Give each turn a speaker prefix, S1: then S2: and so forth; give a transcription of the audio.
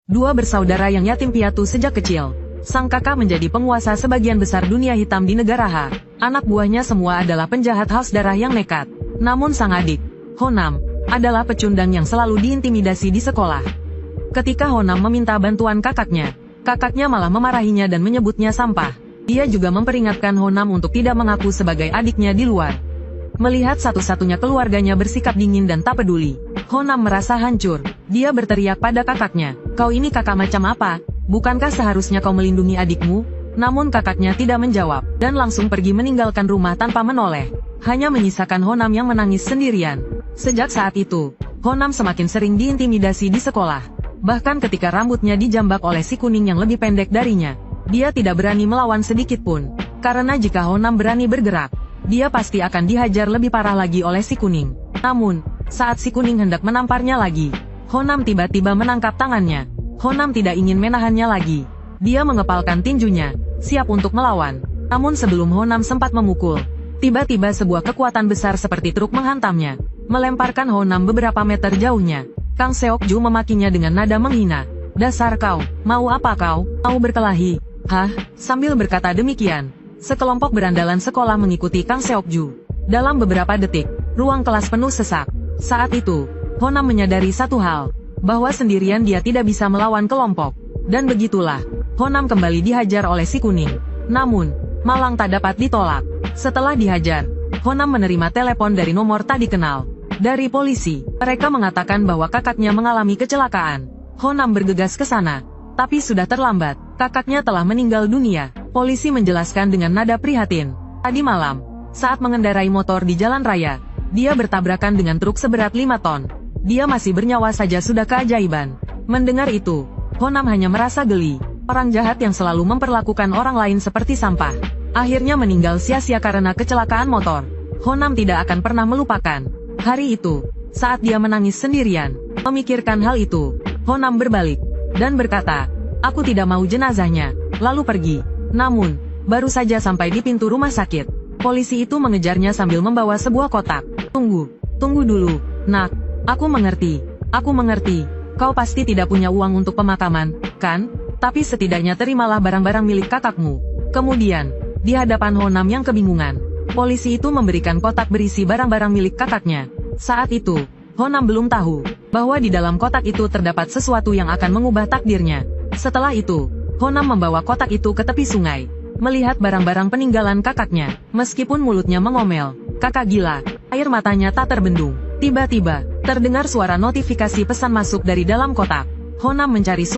S1: Dua bersaudara yang yatim piatu sejak kecil. Sang kakak menjadi penguasa sebagian besar dunia hitam di negara Ha. Anak buahnya semua adalah penjahat haus darah yang nekat. Namun sang adik, Honam, adalah pecundang yang selalu diintimidasi di sekolah. Ketika Honam meminta bantuan kakaknya malah memarahinya dan menyebutnya sampah. Dia juga memperingatkan Honam untuk tidak mengaku sebagai adiknya di luar. Melihat satu-satunya keluarganya bersikap dingin dan tak peduli, Honam merasa hancur. Dia berteriak pada kakaknya, "Kau ini kakak macam apa? Bukankah seharusnya kau melindungi adikmu?" Namun kakaknya tidak menjawab, dan langsung pergi meninggalkan rumah tanpa menoleh. Hanya menyisakan Honam yang menangis sendirian. Sejak saat itu, Honam semakin sering diintimidasi di sekolah. Bahkan ketika rambutnya dijambak oleh si kuning yang lebih pendek darinya, dia tidak berani melawan sedikit pun. Karena jika Honam berani bergerak, dia pasti akan dihajar lebih parah lagi oleh si kuning. Namun, saat si kuning hendak menamparnya lagi, Honam tiba-tiba menangkap tangannya. Honam tidak ingin menahannya lagi. Dia mengepalkan tinjunya, siap untuk melawan. Namun sebelum Honam sempat memukul, tiba-tiba sebuah kekuatan besar seperti truk menghantamnya, melemparkan Honam beberapa meter jauhnya. Kang Seokju memakinya dengan nada menghina. "Dasar kau, mau apa kau? Mau berkelahi? Hah?" Sambil berkata demikian, sekelompok berandalan sekolah mengikuti Kang Seokju. Dalam beberapa detik, ruang kelas penuh sesak. Saat itu, Honam menyadari satu hal, bahwa sendirian dia tidak bisa melawan kelompok. Dan begitulah, Honam kembali dihajar oleh si kuning. Namun, malang tak dapat ditolak. Setelah dihajar, Honam menerima telepon dari nomor tak dikenal. Dari polisi, mereka mengatakan bahwa kakaknya mengalami kecelakaan. Honam bergegas ke sana, tapi sudah terlambat. Kakaknya telah meninggal dunia. Polisi menjelaskan dengan nada prihatin. Tadi malam, saat mengendarai motor di jalan raya, dia bertabrakan dengan truk seberat 5 ton. Dia masih bernyawa saja sudah keajaiban. Mendengar itu, Honam hanya merasa geli. Orang jahat yang selalu memperlakukan orang lain seperti sampah, akhirnya meninggal sia-sia karena kecelakaan motor. Honam tidak akan pernah melupakan hari itu. Saat dia menangis sendirian, memikirkan hal itu, Honam berbalik dan berkata, "Aku tidak mau jenazahnya," lalu pergi. Namun, baru saja sampai di pintu rumah sakit, polisi itu mengejarnya sambil membawa sebuah kotak. Tunggu dulu, nak. Aku mengerti. Kau pasti tidak punya uang untuk pemakaman, kan? Tapi setidaknya terimalah barang-barang milik kakakmu." Kemudian, di hadapan Honam yang kebingungan, polisi itu memberikan kotak berisi barang-barang milik kakaknya. Saat itu, Honam belum tahu bahwa di dalam kotak itu terdapat sesuatu yang akan mengubah takdirnya. Setelah itu, Honam membawa kotak itu ke tepi sungai. Melihat barang-barang peninggalan kakaknya, meskipun mulutnya mengomel, "Kakak gila," air matanya tak terbendung. Tiba-tiba, terdengar suara notifikasi pesan masuk dari dalam kotak. Honam mencari